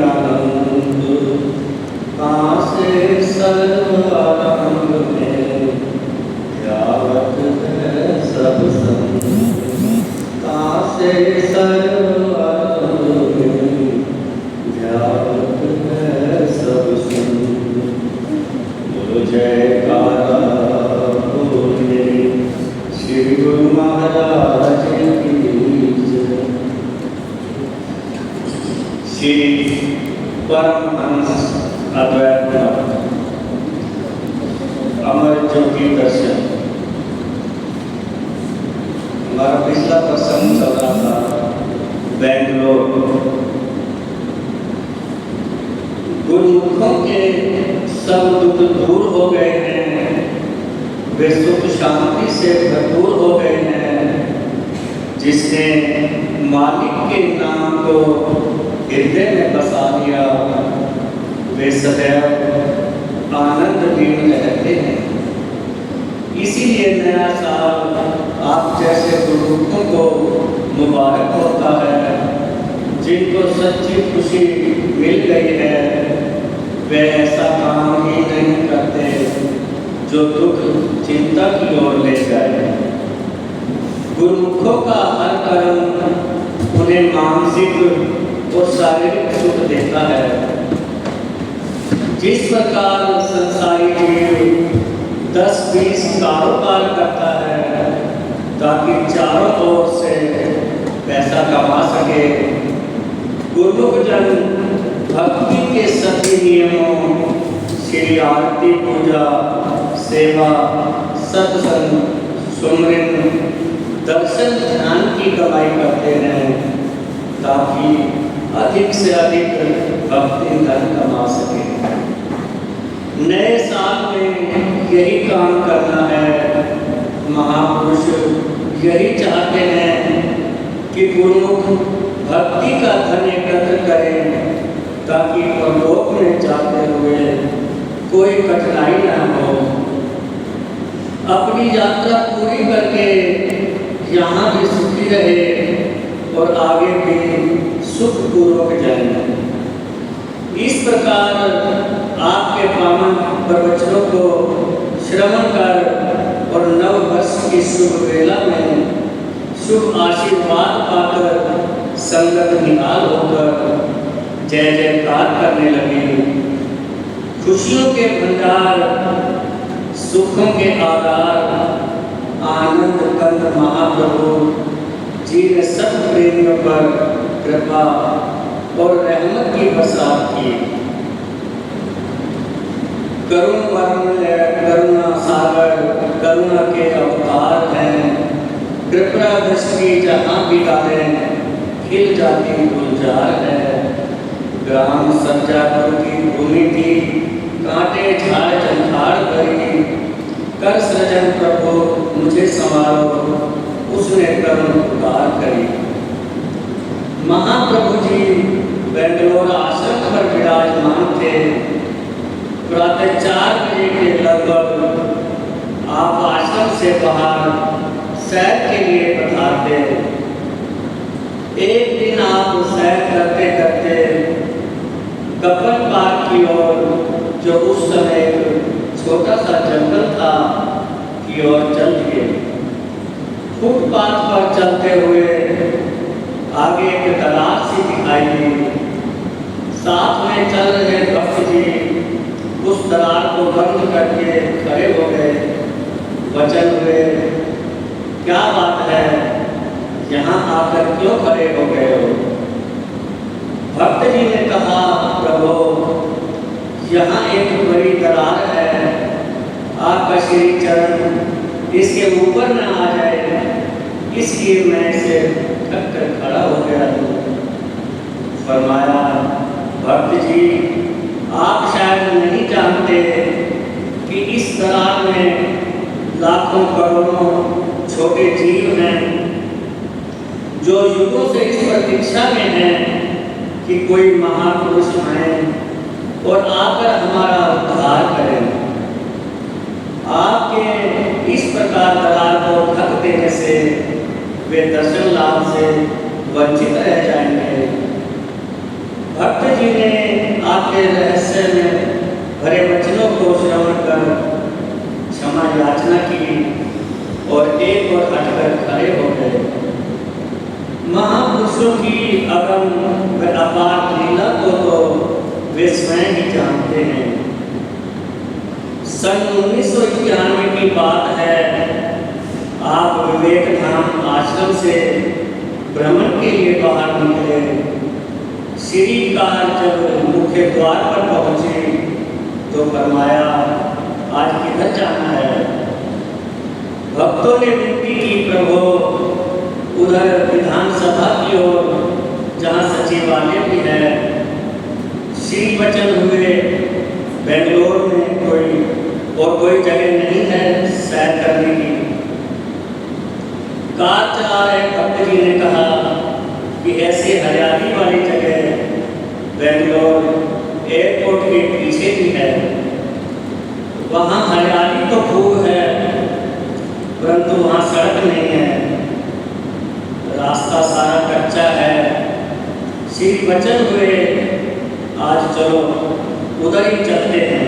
आनंद, कहाँ से सर्व आरंभ में ध्यावत है सब संग, कहाँ से सर्व आरंभ में ध्यावत है सब संग। बोलो जयकारा बोले श्री गुरु महाराज की जय। श्री परमहंस अद्वैत अमर ज्योति दर्शन। हमारा पिछला प्रसंग चल रहा था बेंगलोर। गुरुमुखों के सब दुख दूर हो गए हैं, वे सुख शांति से भरपूर हो गए हैं। जिसने मालिक के नाम को हृदय में बसा लिया, वे सदैव आनंद में रहते हैं। इसीलिए नया साल आप जैसे गुरुमुखों को मुबारक होता है। जिनको सच्ची खुशी मिल गई है, वे ऐसा काम ही नहीं करते जो दुख चिंता की ओर ले जाए। गुरुमुखों का हर कर्म उन्हें मानसिक और शारीरिक सुख देता है। जिस प्रकार संसारी जीव 10-20 कारोबार करता है ताकि चारों ओर से पैसा कमा सके, गुरुमुख जन भक्ति के सभी नियमों श्री आरती, पूजा, सेवा, सत्संग, सुमरन, दर्शन, ध्यान की कमाई करते हैं ताकि अधिक से अधिक भक्ति धन कमा सके। नए साल में यही काम करना है। महापुरुष यही चाहते हैं कि गुरुमुख भक्ति का धन एकत्र करें ताकि परलोक में जाते हुए कोई कठिनाई न हो। अपनी यात्रा पूरी करके यहाँ भी सुखी रहे और आगे भी सुखपूर्वक जाए। इस प्रकार आपके पावन प्रवचनों को श्रवण कर और नव वर्ष की शुभ वेला में शुभ आशीर्वाद पाकर संगत निहाल होकर जय जयकार करने लगे। खुशियों के भंडार, सुखों के आधार आनंद कंद महाप्रभु जी ने सब प्रेमियों पर कृपा और रहमत की बरसात की। करुणा सागर करुणा के अवतार हैं। कृपा दृष्टि जहाँ भी डालें खिल जाती गुलजार है। ग्राम सरजापुर की भूमि थी, कांटे झाड़ झंखाड़ भरी। कर सृजन प्रभु मुझे संवारो, उसने करुण पुकार करी। महाप्रभु जी बेंगलोर आश्रम पर विराजमान थे। प्रातः 4 बजे के लगभग आप आश्रम से बाहर सैर के लिए पधारते। एक दिन आप सैर करते करते कपल पार्क की ओर, जो उस समय एक छोटा सा जंगल था, की ओर चल दिए। फुटपाथ पर चलते हुए आगे एक तालाब सी दिखाई दी। साथ में चल रहे भक्त जी उस तालाब को बंद करके खड़े हो गए। वचन हुए, क्या बात है, यहाँ आकर क्यों खड़े हो गए हो? भक्त जी ने कहा, प्रभु यहाँ एक बड़ी दरार है, आपका श्री चरण इसके ऊपर न आ जाए, इसलिए मैं इसे ढक कर खड़ा हो गया हूँ। फरमाया, भक्त जी आप शायद नहीं जानते कि इस दरार में लाखों करोड़ों छोटे जीव हैं जो युगों से इस प्रतीक्षा में हैं कि कोई महापुरुष आए और आकर हमारा उद्धार करें। आपके इस प्रकार दरार को ढक देने से वे दर्शन लाभ से वंचित रह जाएंगे। भक्त जी ने आपके रहस्य में भरे वचनों को श्रवण कर क्षमा याचना की और एक और हटकर खड़े हो गए। महापुरुषों की अगम व अपार लीला को तो वे स्वयं ही जानते हैं। सन 1991 की बात है। आप विवेक धाम आश्रम से भ्रमण के लिए बाहर निकले। श्री कार जब मुख्य द्वार पर पहुंची तो फरमाया, आज किधर जाना है? भक्तों ने विनती की, प्रभु उधर विधानसभा की ओर जहाँ सचिवालय भी है। श्री वचन हुए, बेंगलोर में कोई जगह नहीं है सैर करने की। कार चला रहे भक्त जी ने कहा कि ऐसी हरियाली वाली जगह बेंगलोर एयरपोर्ट के पीछे भी है। वहाँ हरियाली तो खूब है, परंतु वहाँ सड़क नहीं है, रास्ता सारा कच्चा है। श्री वचन हुए, आज चलो उधर ही चलते हैं।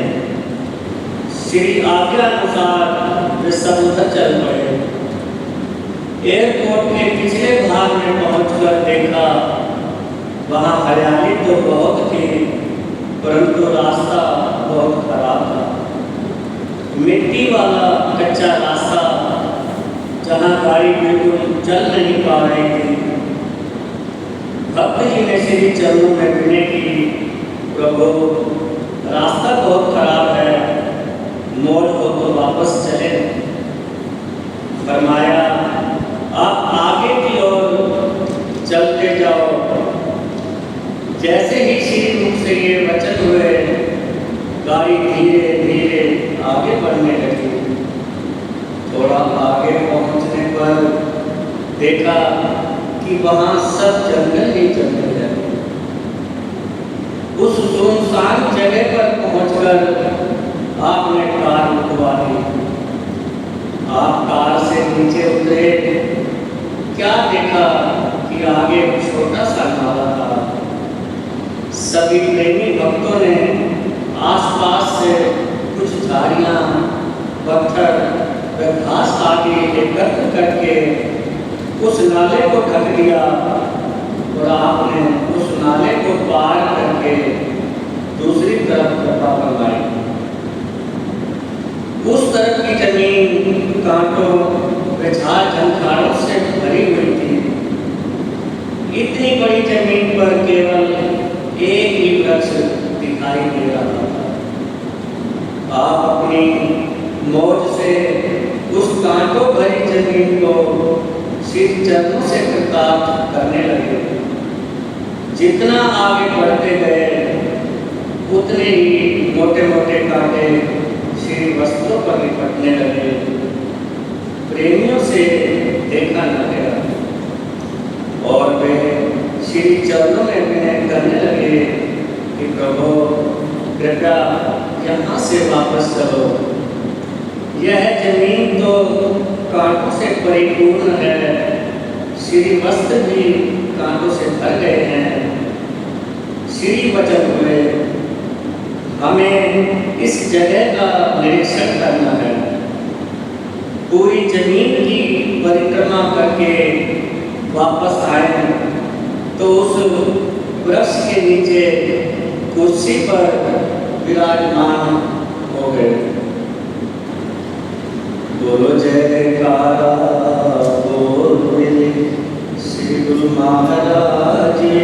श्री आज्ञा अनुसार वे सब उधर चल पड़े। एयरपोर्ट के पिछले भाग में पहुंचकर देखा, वहाँ हरियाली तो बहुत थी, परंतु रास्ता बहुत खराब था। मिट्टी वाला कच्चा रास्ता, जहाँ गाड़ी बिल्कुल चल नहीं पा रही थी। भक्त जी ने श्री चरणों में विनय की, प्रभु रास्ता बहुत खराब है, मोड़ हो तो वापस चले। फरमाया, आप आगे की ओर चलते जाओ। जैसे ही श्री मुख से ये वचन हुए, गाड़ी धीरे धीरे आगे बढ़ने लगी। थोड़ा आगे पहुंचने पर देखा कि वहां सब जंगल ही जंगल है। उस सुनसान जगह पर पहुंचकर आपने कार रुकवा दी। आप कार से नीचे उतरे, क्या देखा कि आगे छोटा सा नाला था। सभी प्रेमी भक्तों ने आसपास से कुछ झाड़ियाँ, पत्थर व घास आदि एकत्र करके उस नाले को ढक दिया और आपने उस नाले को पार करके दूसरी तरफ कृपा करवाई। उस तरफ की जमीन कांटों व झाड़ झंखाड़ों से भरी हुई थी। इतनी बड़ी जमीन पर केवल एक ही वृक्ष दिखाई दे रहा था। आप अपनी मौज से उस कांटों भरी जमीन को श्री चरणों से कृतार्थ करने लगे। जितना आगे बढ़ते गए, उतने ही मोटे मोटे कांटे श्री वस्त्रों पर निपटने लगे। प्रेमियों से देखा न गया और वे श्री चरणों में विनय करने लगे कि प्रभु कृपया यहाँ से वापस चलो। यह जमीन तो कांटों से परिपूर्ण है, श्री वस्त्र भी कांटों से भर गए हैं। श्री वचन हुए, हमें इस जगह का निरीक्षण करना है। पूरी जमीन की परिक्रमा करके वापस आए तो उस वृक्ष के नीचे कुर्सी पर विराजमान हो गए। बोलो जयकारा बोल श्री गुरु महाराज जी।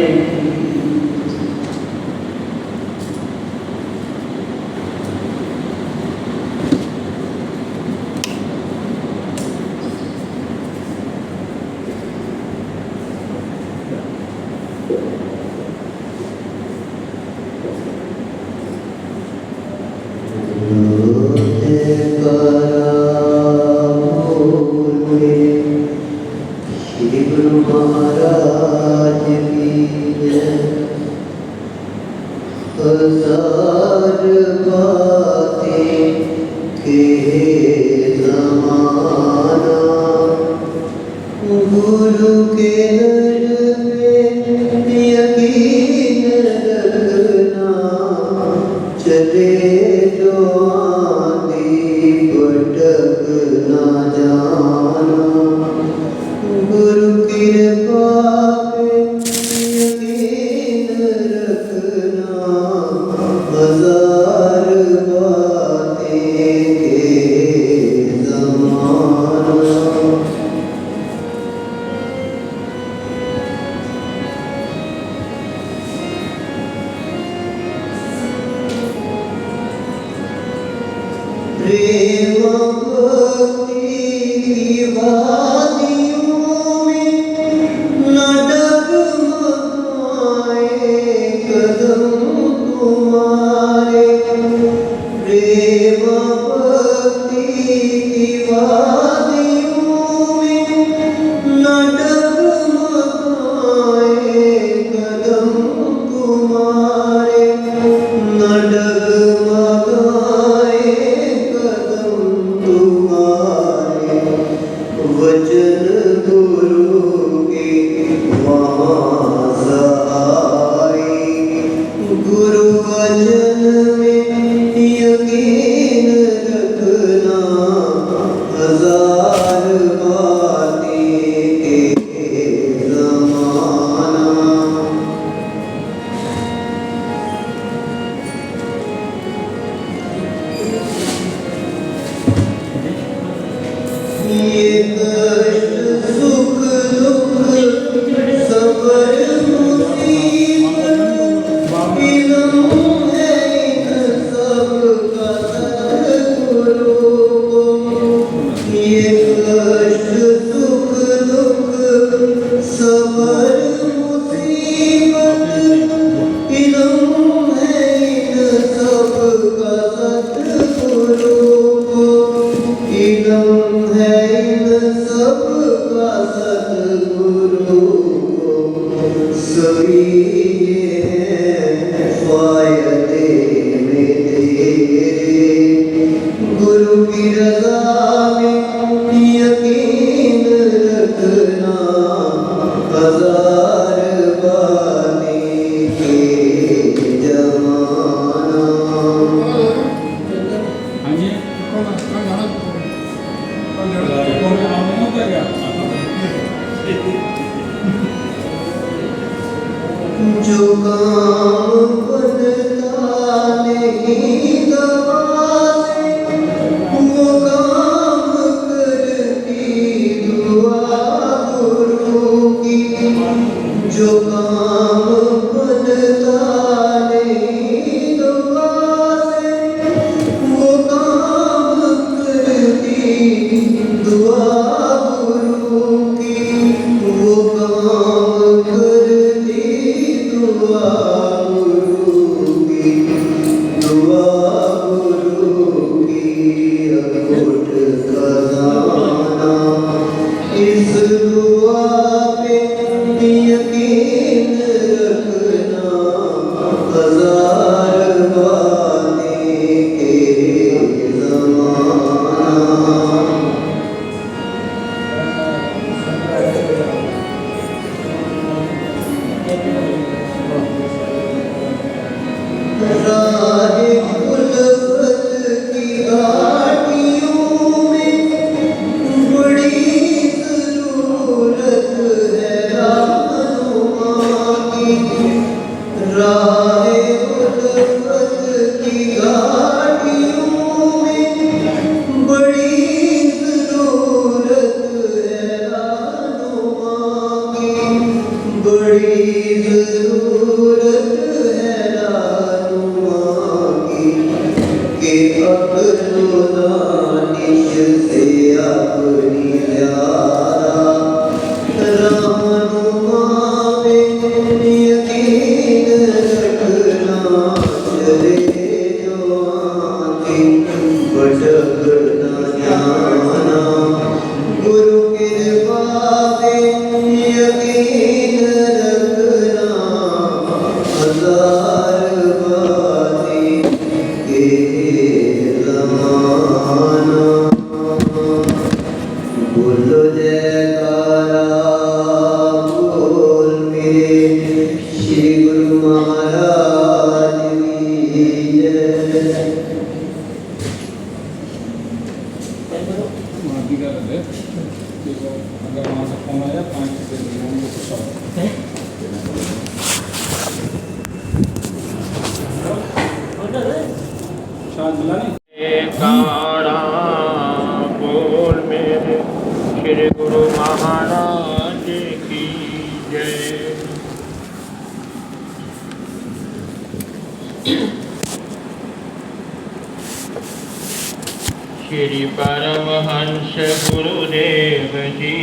श्री परमहंस गुरुदेव जी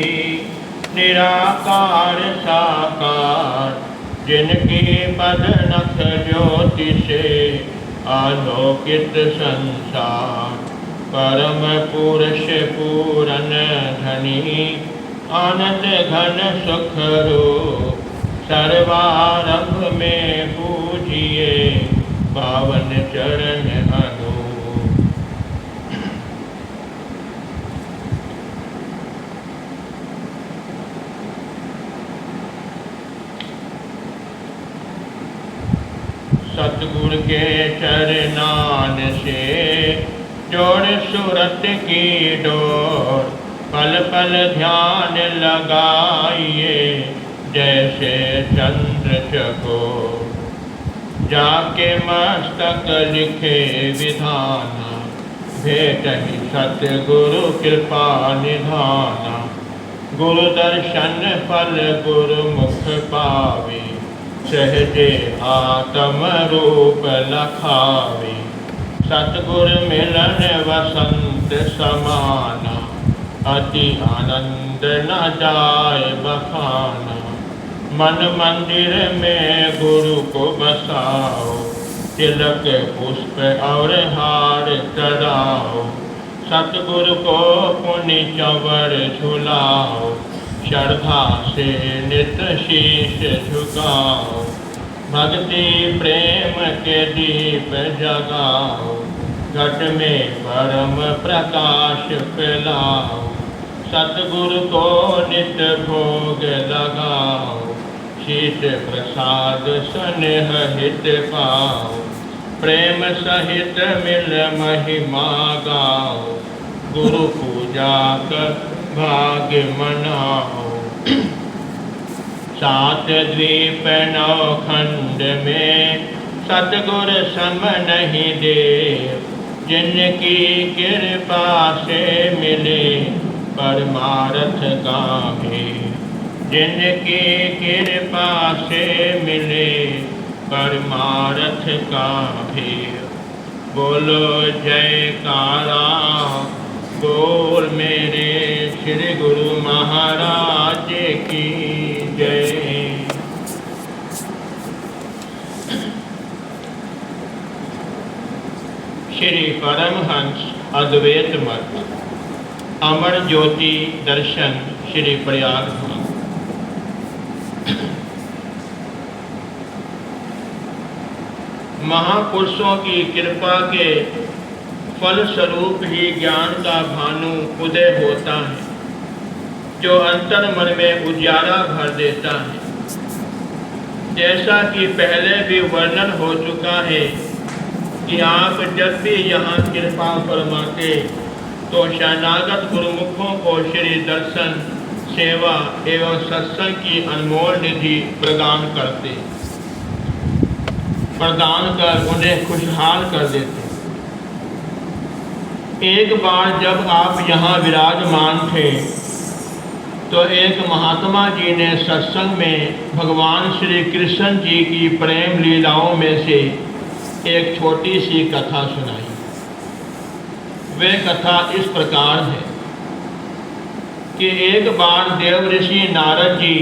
निराकार साकार, जिनकी पद नख ज्योति से आलोकित संसार। परम पुरुष पूरन धनी आनंद घन सुख रूप, सर्वारंभ में पूजिए पावन चरण अनूप। सतगुरु के चरनान से जोड़ सूरत की डोर, पल पल ध्यान लगाइए जैसे चंद्र चकोर। जाके मस्तक लिखे विधाना, भेटहि सतगुरु कृपा निधाना। गुरु दर्शन फल गुरु मुख पावे, सहजे आत्म रूप लखावे। सतगुरु मिलन वसंत समाना, अति आनंद न जाय बखाना। मन मंदिर में गुरु को बसाओ, तिलक पुष्प और हार चढ़ाओ। सतगुरु को पुण्य चंवर झुलाओ, श्रद्धा से नित शीश झुकाओ। भक्ति प्रेम के दीप जगाओ, घट में परम प्रकाश फैलाओ। सतगुरु को नित भोग लगाओ, शीत प्रसाद स्नेह हित पाओ। प्रेम सहित मिल महिमा गाओ, गुरु पूजा कर भाग्य मनाओ। सात द्वीप नौ खंड में सतगुरु सम नहीं देव, जिनकी कृपा से मिले परमार्थ गावे। जिनकी कृपा से मिले परमार्थ गावे। बोलो जयकारा बोल मेरे श्री गुरु महाराज की जय। श्री परमहंस अद्वैत मत अमर ज्योति दर्शन श्री प्रयाग धाम। महापुरुषों की कृपा के फल स्वरूप ही ज्ञान का भानु उदय होता है, जो अंतर मन में उजियारा भर देता है। जैसा कि पहले भी वर्णन हो चुका है कि आप जब भी यहाँ कृपा फरमाते तो शरणागत गुरुमुखों को श्री दर्शन, सेवा एवं सत्संग की अनमोल निधि प्रदान करते, प्रदान कर उन्हें खुशहाल कर देते। एक बार जब आप यहाँ विराजमान थे तो एक महात्मा जी ने सत्संग में भगवान श्री कृष्ण जी की प्रेम लीलाओं में से एक छोटी सी कथा सुनाई। वह कथा इस प्रकार है कि एक बार देव ऋषि नारद जी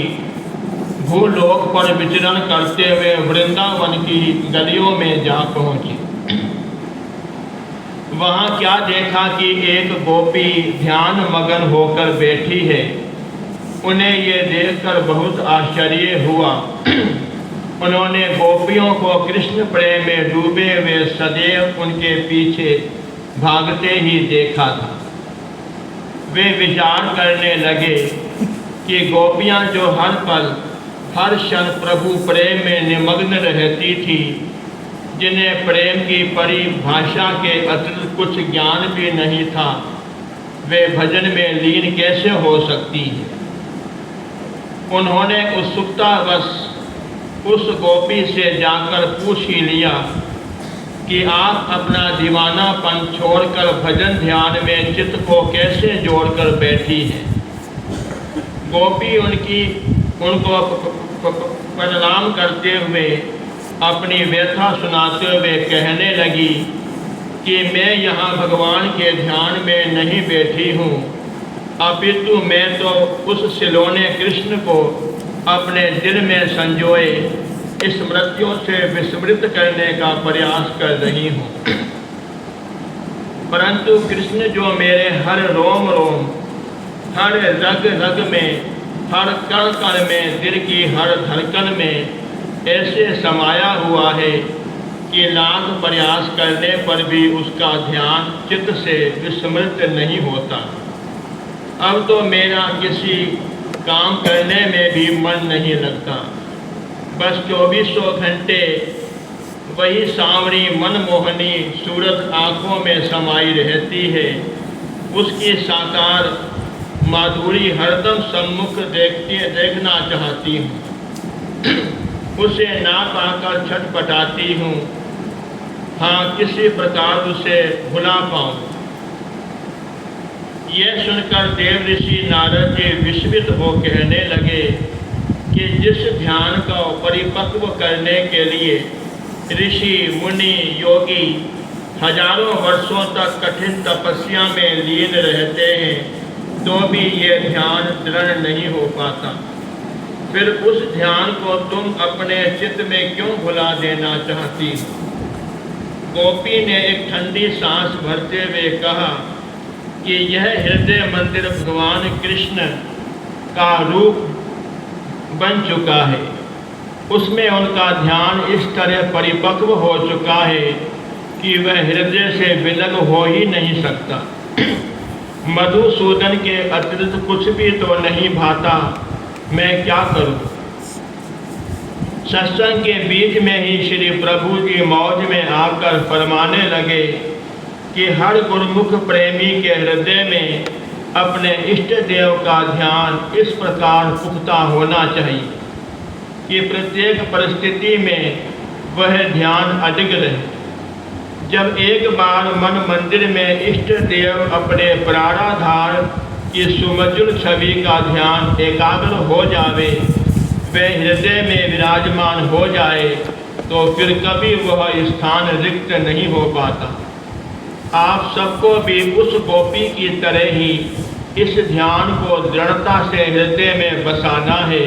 भूलोक पर विचरण करते हुए वृंदावन की गलियों में जा पहुंचे। वहां क्या देखा कि एक गोपी ध्यान मगन होकर बैठी है। उन्हें ये देखकर बहुत आश्चर्य हुआ। उन्होंने गोपियों को कृष्ण प्रेम में डूबे हुए सदैव उनके पीछे भागते ही देखा था। वे विचार करने लगे कि गोपियां जो हर पल हर क्षण प्रभु प्रेम में निमग्न रहती थी, जिन्हें प्रेम की परिभाषा के अतिरिक्त कुछ ज्ञान भी नहीं था, वे भजन में लीन कैसे हो सकती है। उन्होंने उत्सुकतावश उस गोपी से जाकर पूछ ही लिया कि आप अपना दीवानापन छोड़कर भजन ध्यान में चित्त को कैसे जोड़कर बैठी हैं। गोपी उनको प्रणाम करते हुए अपनी व्यथा सुनाते हुए कहने लगी कि मैं यहाँ भगवान के ध्यान में नहीं बैठी हूँ, अपितु मैं तो उस सिलोने कृष्ण को अपने दिल में संजोए स्मृतियों से विस्मृत करने का प्रयास कर रही हूँ। परंतु कृष्ण जो मेरे हर रोम रोम, हर रग रग में, हर कण कण में, दिल की हर धड़कन में ऐसे समाया हुआ है कि लाख प्रयास करने पर भी उसका ध्यान चित्त से विस्मृत नहीं होता। अब तो मेरा किसी काम करने में भी मन नहीं लगता, बस 2400 घंटे वही सांवरी मनमोहनी सूरत आँखों में समाई रहती है। उसकी साकार माधुरी हरदम सम्मुख देखना चाहती हूँ। उसे ना पाकर छटपटाती हूँ, हाँ किसी प्रकार उसे भुला पाऊँ। यह सुनकर देव ऋषि नारद जी विस्मित हो कहने लगे कि जिस ध्यान को परिपक्व करने के लिए ऋषि मुनि योगी हजारों वर्षों तक कठिन तपस्या में लीन रहते हैं, तो भी ये ध्यान दृढ़ नहीं हो पाता, फिर उस ध्यान को तुम अपने चित्त में क्यों भुला देना चाहती हो? गोपी ने एक ठंडी सांस भरते हुए कहा कि यह हृदय मंदिर भगवान कृष्ण का रूप बन चुका है, उसमें उनका ध्यान इस तरह परिपक्व हो चुका है कि वह हृदय से विलग हो ही नहीं सकता। मधुसूदन के अतिरिक्त कुछ भी तो नहीं भाता, मैं क्या करूं? सत्संग के बीच में ही श्री प्रभु जी मौज में आकर फरमाने लगे कि हर गुरुमुख प्रेमी के हृदय में अपने इष्ट देव का ध्यान इस प्रकार पुख्ता होना चाहिए कि प्रत्येक परिस्थिति में वह ध्यान अडिग रहे। जब एक बार मन मंदिर में इष्ट देव अपने प्राणाधार की सुमधुर छवि का ध्यान एकाग्र हो जावे, वह हृदय में विराजमान हो जाए, तो फिर कभी वह स्थान रिक्त नहीं हो पाता। आप सबको भी उस गोपी की तरह ही इस ध्यान को दृढ़ता से हृदय में बसाना है,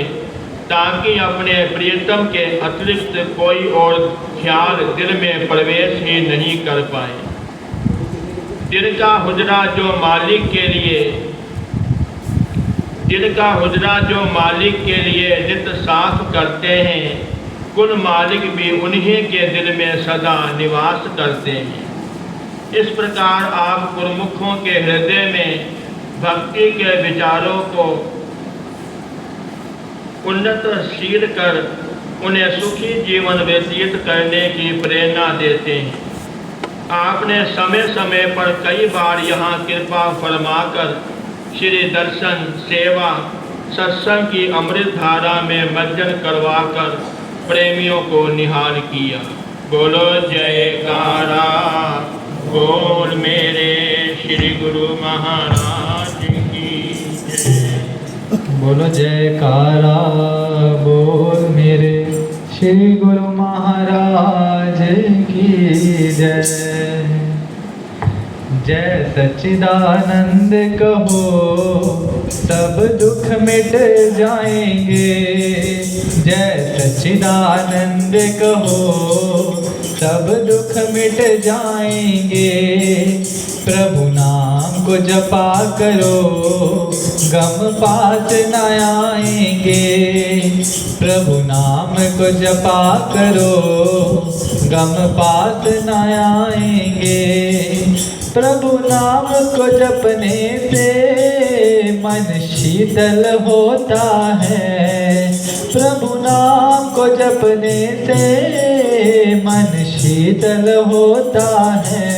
ताकि अपने प्रियतम के अतिरिक्त कोई और ख्याल दिल में प्रवेश ही नहीं कर पाए। दिल का हुजरा जो मालिक के लिए नित साफ करते हैं, कुल मालिक भी उन्हीं के दिल में सदा निवास करते हैं। इस प्रकार आप गुरुमुखों के हृदय में भक्ति के विचारों को उन्नतशील कर उन्हें सुखी जीवन व्यतीत करने की प्रेरणा देते हैं। आपने समय समय पर कई बार यहाँ कृपा फरमाकर श्री दर्शन, सेवा, सत्संग की अमृत धारा में मज्जन करवाकर प्रेमियों को निहाल किया। बोलो जयकारा बोल मेरे श्री गुरु महाराज की जय। बोलो जयकारा बोल मेरे श्री गुरु महाराज की जय। जय सच्चिदानंद कहो सब दुख मिट जाएंगे, जय सच्चिदानंद कहो सब दुख मिट जाएंगे। प्रभु नाम को जपा करो गम पास न आएंगे, प्रभु नाम को जपा करो गम पास न आएंगे। प्रभु नाम को जपने से मन शीतल होता है, प्रभु नाम को जपने से मन शीतल होता है।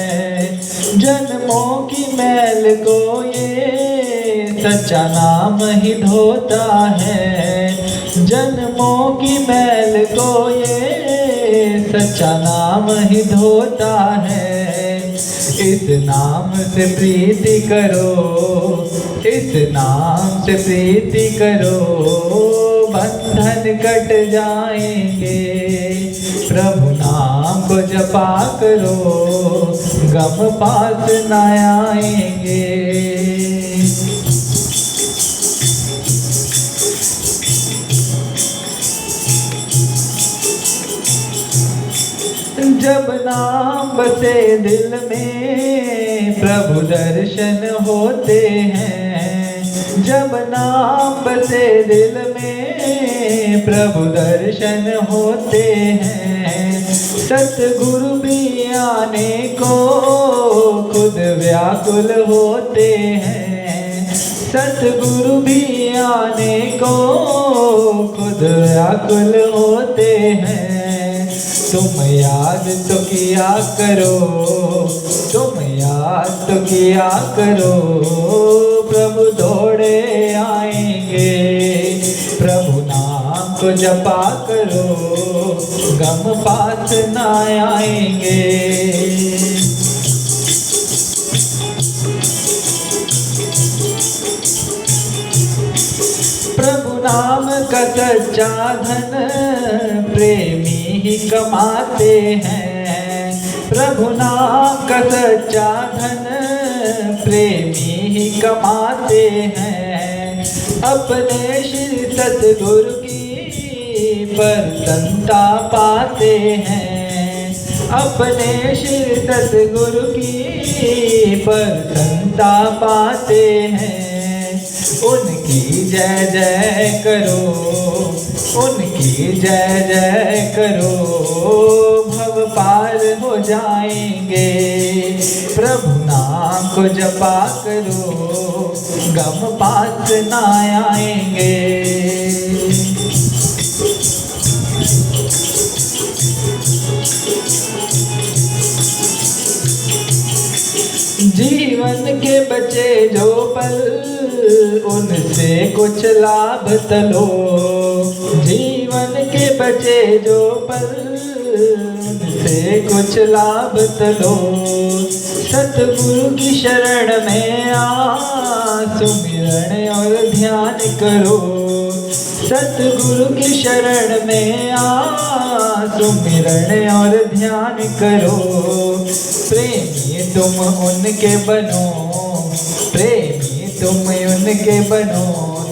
जन्मों की मैल को ये सच्चा नाम ही धोता है, जन्मों की मैल को ये सच्चा नाम ही धोता है। इस नाम से प्रीति करो, इस नाम से प्रीति करो, बंधन कट जाएंगे। प्रभु नाम को जपा करो, गम पास न आएंगे। जब नाम बसे दिल में प्रभु दर्शन होते हैं। जब नाम बसे दिल में प्रभु दर्शन होते हैं। सतगुरु भी आने को खुद व्याकुल होते हैं। सतगुरु भी आने को खुद व्याकुल होते हैं। तुम याद तो किया करो, तुम याद तो किया करो, प्रभु दौड़े आएंगे। प्रभु नाम को जपा करो, गम पास न आएंगे। प्रभु नाम का सच्चा धन प्रेमी ही कमाते हैं। प्रभु नाम का सच्चा धन प्रेमी ही कमाते हैं। अपने श्री सतगुरु की प्रसन्नता पाते हैं। अपने श्री सतगुरु की प्रसन्नता पाते हैं। उनकी जय जय करो, उनकी जय जय करो, भव पार हो जाएंगे। प्रभु नाम को जपा करो, गम पास न आएंगे। जीवन के बचे जो पल उनसे कुछ लाभ तलो। जीवन के बचे जो पल उनसे कुछ लाभ तलो। सतगुरु की शरण में आ सुमिरन और ध्यान करो। सतगुरु की शरण में आ सुमिरन और ध्यान करो। प्रेमी तुम उनके बनो, प्रेमी तुम उनके बनो,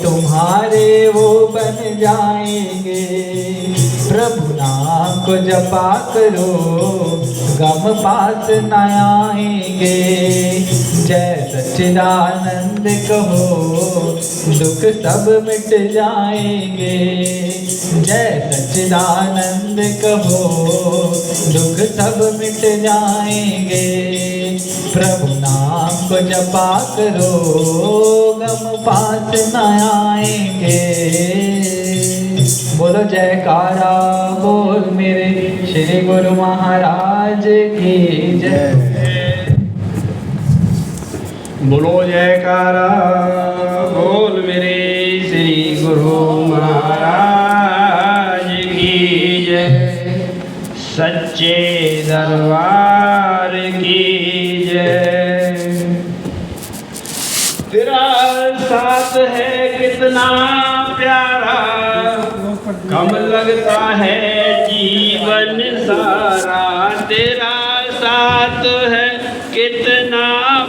तुम्हारे वो बन जाएंगे। प्रभु नाम को जपा करो, गम पास न आएंगे। जय सच्चिदानंद कहो, दुख सब मिट जाएंगे। जय सच्चिदानंद कहो, दुख सब मिट जाएंगे। प्रभु नाम को जपा करो, गम पास न आएंगे। बोलो जयकारा बोल मेरे श्री गुरु महाराज की जय। बोलो जयकारा बोल मेरे श्री गुरु महाराज की जय। सच्चे दरबार की जय। तेरा साथ है कितना प्यारा, कम लगता है जीवन सारा। तेरा साथ है कितना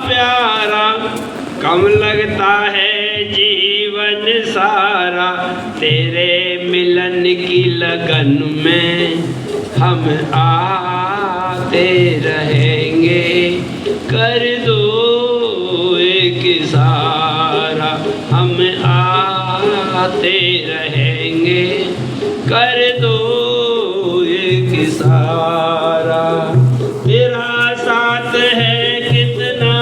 प्यारा, कम लगता है जीवन सारा। तेरे मिलन की लगन में हम आते रहेंगे। कर दो एक सारा, हम आते रहेंगे। कर दो एक सारा। तेरा साथ है कितना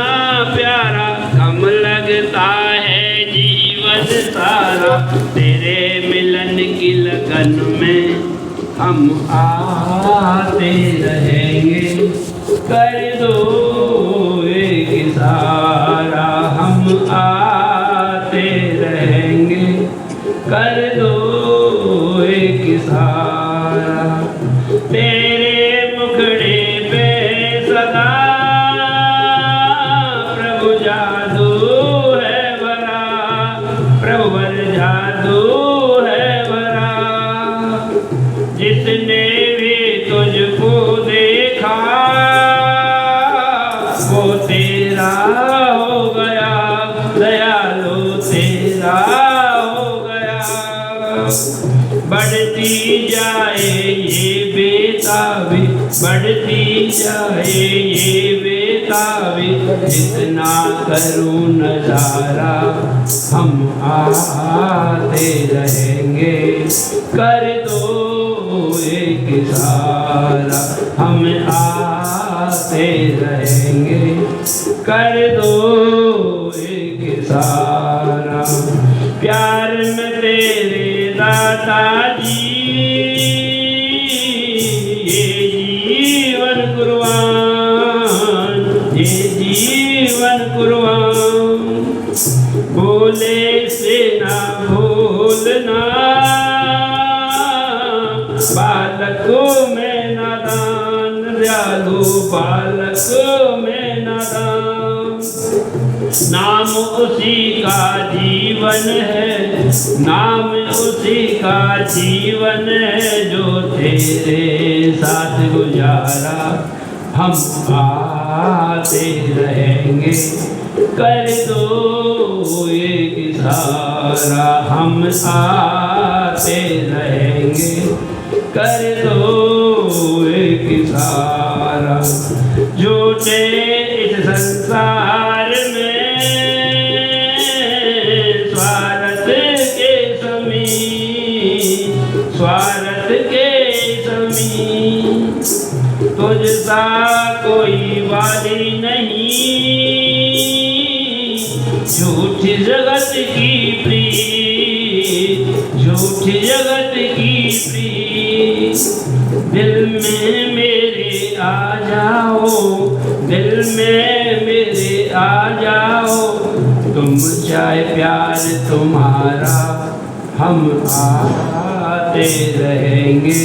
प्यारा, कम लगता है जीवन सारा। तेरे मिलन की लगन में हम आते रहेंगे। कर दो एक सारा, हम आते रहेंगे। कर दो एक सारा। तेरे मुखड़े पे सदा प्रभु जादू है भरा। प्रभु वर जादू है भरा। जिसने भी वो तेरा हो गया, दयालु तेरा हो गया। बढ़ती जाए ये बेताबी, बढ़ती जाए ये बेताबी, जितना करूं नजारा हम आते रहेंगे। कर दो एक इशारा हम आते रहेंगे। कर दो एक इशारा। प्यार में तेरे दाता जी ये जीवन कुर्बान, ये जीवन कुर्बान। बोले से ना भूलना, बालकों में नादान, दयालु बालकों में नादान। नाम उसी का जीवन है, नाम उसी का जीवन है, जो तेरे साथ गुजारा हम आते रहेंगे। कर दो एक इशारा हम आते रहेंगे। कर दो एक इशारा। झूठे इस संसार में स्वार्थ के समीर, स्वार्थ के समीर। तुझसा कोई वाली नहीं, झूठी जगत की प्रीत, झूठी जगत की प्रीत। दिल में मेरे आ जाओ, दिल में मेरे आ जाओ। तुम चाहे प्यार तुम्हारा हम आते रहेंगे।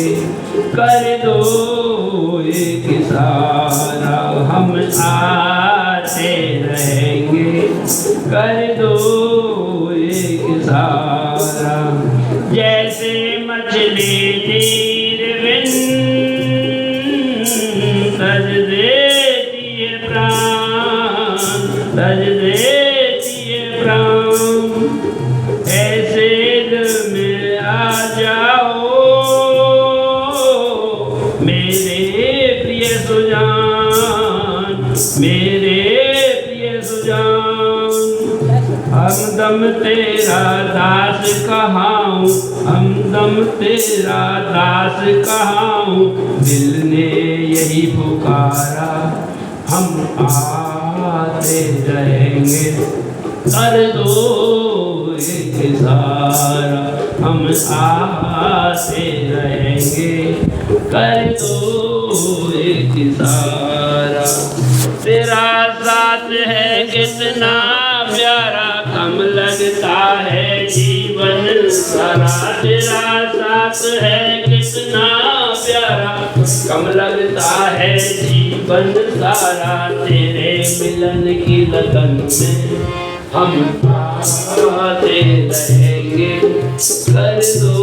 कर दो एक इशारा हम आते रहेंगे। कर दो एक इशारा। जैसे मछली तीर बिन तज देती है प्राण, तज देती है प्राण। ऐसे दिल में आ जाओ मेरे प्रिय सुजान, मेरे प्रिय सुजान। हमदम तेरा दास कहाऊं, हमदम तेरा दास कहाऊं। दिल ने यही पुकारा हम आते रहेंगे। कर दो एक इशारा हम आते रहेंगे। कर दो एक इशारा। तेरा साथ है कितना प्यारा, कम लगता है जीवन सारा। तेरा साथ है कितना प्यारा, कम लगता है जीवन सारा। तेरे मिलन की लगन में हम आते रहेंगे। कर दो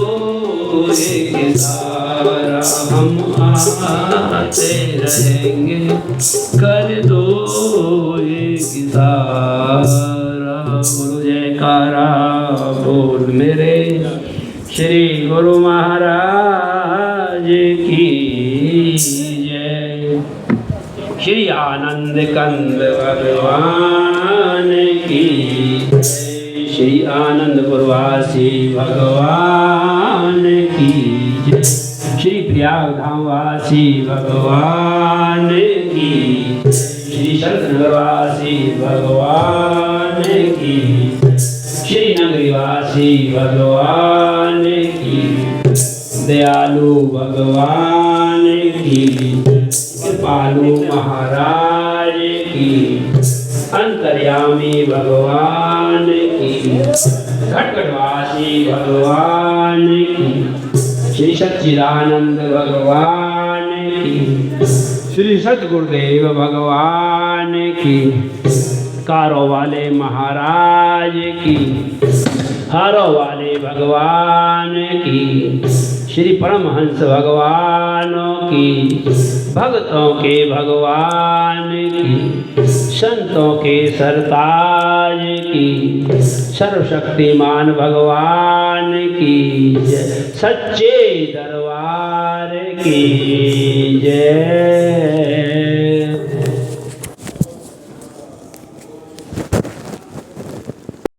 एक इशारा हम आते रहेंगे। कर दो एक इशारा। बोलो जयकारा बोल मेरे श्री गुरु महाराज की जय। श्री आनंद कंद भगवान की जय। श्री आनंदपुरवासी भगवान की जय। श्री प्रयागधामवासी भगवान की जय। श्री शरदनगरवासी भगवान की जय। श्री नगरीवासी भगवान की दयालु भगवान की कृपालु महाराज की अंतर्यामी भगवान की घटघटवासी भगवान की श्री सच्चिदानंद भगवान की श्री सतगुरुदेव भगवान की कारो वाले महाराज की हारो वाले भगवान की श्री परमहंस भगवानों की, भक्तों के भगवान की, संतों के सरताज की, सर्वशक्तिमान भगवान की जय, सच्चे दरबार की जय।